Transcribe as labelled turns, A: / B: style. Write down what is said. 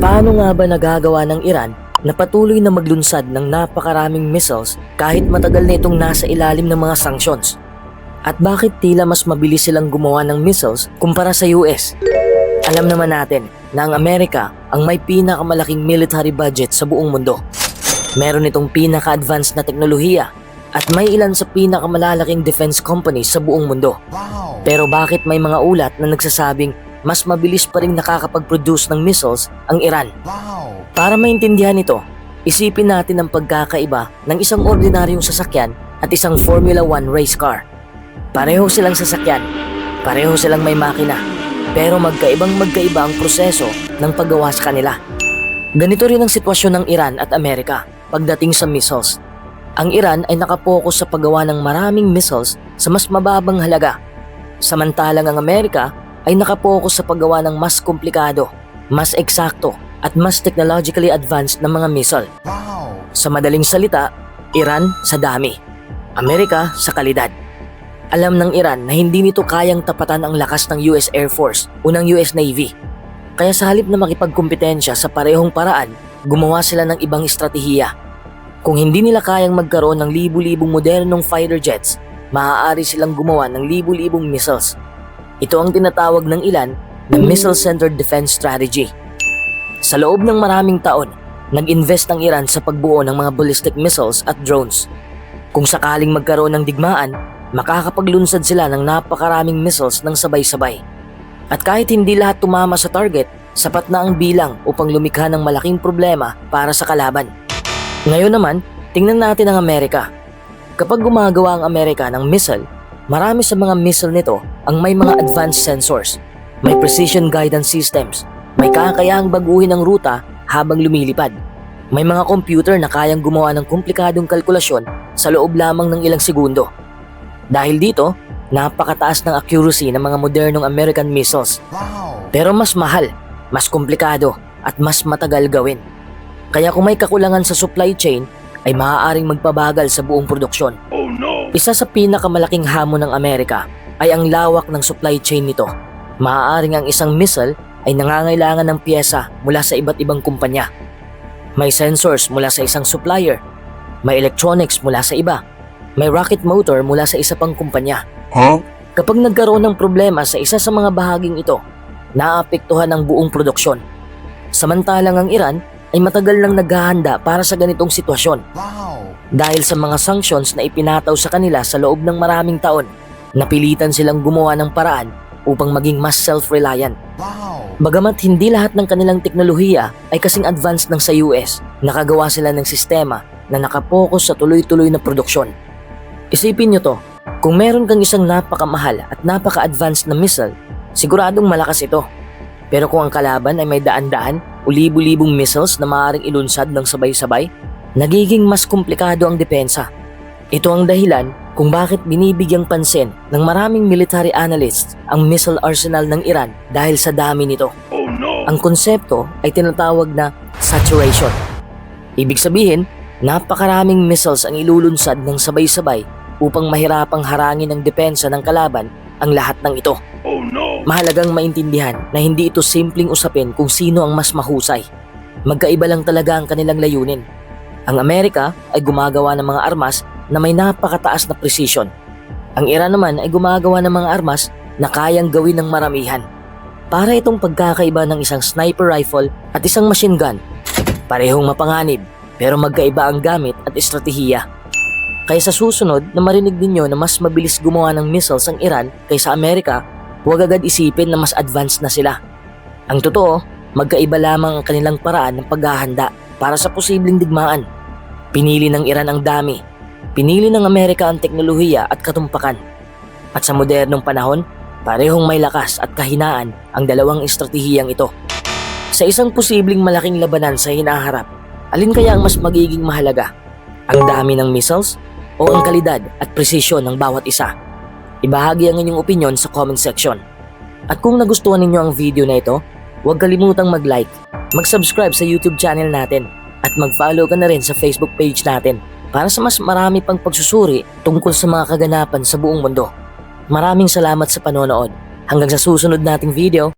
A: Paano nga ba nagagawa ng Iran na patuloy na maglunsad ng napakaraming missiles kahit matagal na itong nasa ilalim ng mga sanctions? At bakit tila mas mabilis silang gumawa ng missiles kumpara sa US? Alam naman natin na ang Amerika ang may pinakamalaking military budget sa buong mundo. Meron itong pinaka-advanced na teknolohiya at may ilan sa pinakamalalaking defense companies sa buong mundo. Pero bakit may mga ulat na nagsasabing mas mabilis pa rin nakakapag-produce ng missiles ang Iran? Para maintindihan ito, isipin natin ang pagkakaiba ng isang ordinaryong sasakyan at isang Formula 1 race car. Pareho silang sasakyan, pareho silang may makina, pero magkaiba ang proseso ng paggawa sa kanila. Ganito rin ang sitwasyon ng Iran at Amerika pagdating sa missiles. Ang Iran ay nakapokus sa paggawa ng maraming missiles sa mas mababang halaga, samantalang ang Amerika ay nakapokus sa paggawa ng mas komplikado, mas eksakto at mas technologically advanced na mga missile. Sa madaling salita, Iran sa dami, Amerika sa kalidad. Alam ng Iran na hindi nito kayang tapatan ang lakas ng US Air Force o ng US Navy. Kaya sa halip na makipagkumpetensya sa parehong paraan, gumawa sila ng ibang estratehiya. Kung hindi nila kayang magkaroon ng libu-libong modernong fighter jets, maaari silang gumawa ng libu-libong missiles. Ito ang tinatawag ng ilan na Missile-Centered Defense Strategy. Sa loob ng maraming taon, nag-invest ang Iran sa pagbuo ng mga ballistic missiles at drones. Kung sakaling magkaroon ng digmaan, makakapaglunsad sila ng napakaraming missiles ng sabay-sabay. At kahit hindi lahat tumama sa target, sapat na ang bilang upang lumikha ng malaking problema para sa kalaban. Ngayon naman, tingnan natin ang Amerika. Kapag gumagawa ang Amerika ng missile, marami sa mga missile nito ang may mga advanced sensors, may precision guidance systems, may kakayahang baguhin ang ruta habang lumilipad, may mga computer na kayang gumawa ng komplikadong kalkulasyon sa loob lamang ng ilang segundo. Dahil dito, napakataas ng accuracy ng mga modernong American missiles. Pero mas mahal, mas komplikado at mas matagal gawin. Kaya kung may kakulangan sa supply chain, ay maaaring magpabagal sa buong produksyon. Isa sa pinakamalaking hamon ng Amerika ay ang lawak ng supply chain nito. Maaaring ang isang missile ay nangangailangan ng piyesa mula sa iba't ibang kumpanya. May sensors mula sa isang supplier, may electronics mula sa iba, may rocket motor mula sa isa pang kumpanya. Kapag nagkaroon ng problema sa isa sa mga bahaging ito, naapektuhan ang buong produksyon. Samantalang ang Iran ay matagal nang naghahanda para sa ganitong sitwasyon. Dahil sa mga sanctions na ipinataw sa kanila sa loob ng maraming taon, napilitan silang gumawa ng paraan upang maging mas self-reliant. Bagamat hindi lahat ng kanilang teknolohiya ay kasing advanced ng sa US, nakagawa sila ng sistema na nakapokus sa tuloy-tuloy na produksyon. Isipin nyo to, kung meron kang isang napakamahal at napaka-advanced na missile, siguradong malakas ito. Pero kung ang kalaban ay may daan-daan o libu-libong missiles na maaaring ilunsad ng sabay-sabay, nagiging mas komplikado ang depensa. Ito ang dahilan kung bakit binibigyang pansin ng maraming military analysts ang missile arsenal ng Iran dahil sa dami nito. Ang konsepto ay tinatawag na saturation. Ibig sabihin, napakaraming missiles ang ilulunsad ng sabay-sabay upang mahirapang harangin ng depensa ng kalaban ang lahat ng ito. Mahalagang maintindihan na hindi ito simpleng usapin kung sino ang mas mahusay. Magkaiba lang talaga ang kanilang layunin. Ang Amerika ay gumagawa ng mga armas na may napakataas na precision. Ang Iran naman ay gumagawa ng mga armas na kayang gawin ng maramihan. Para itong pagkakaiba ng isang sniper rifle at isang machine gun. Parehong mapanganib pero magkaiba ang gamit at estratehiya. Kaya sa susunod na marinig ninyo na mas mabilis gumawa ng missiles ang Iran kaysa Amerika, huwag agad isipin na mas advanced na sila. Ang totoo, magkaiba lamang ang kanilang paraan ng paghahanda para sa posibleng digmaan. Pinili ng Iran ang dami, pinili ng Amerika ang teknolohiya at katumpakan. At sa modernong panahon, parehong may lakas at kahinaan ang dalawang estratehiyang ito. Sa isang posibleng malaking labanan sa hinaharap, alin kaya ang mas magiging mahalaga? Ang dami ng missiles o ang kalidad at presisyon ng bawat isa? Ibahagi ang inyong opinion sa comment section. At kung nagustuhan ninyo ang video na ito, huwag kalimutang mag-like, mag-subscribe sa YouTube channel natin at mag-follow ka na rin sa Facebook page natin para sa mas marami pang pagsusuri tungkol sa mga kaganapan sa buong mundo. Maraming salamat sa panonood. Hanggang sa susunod nating video.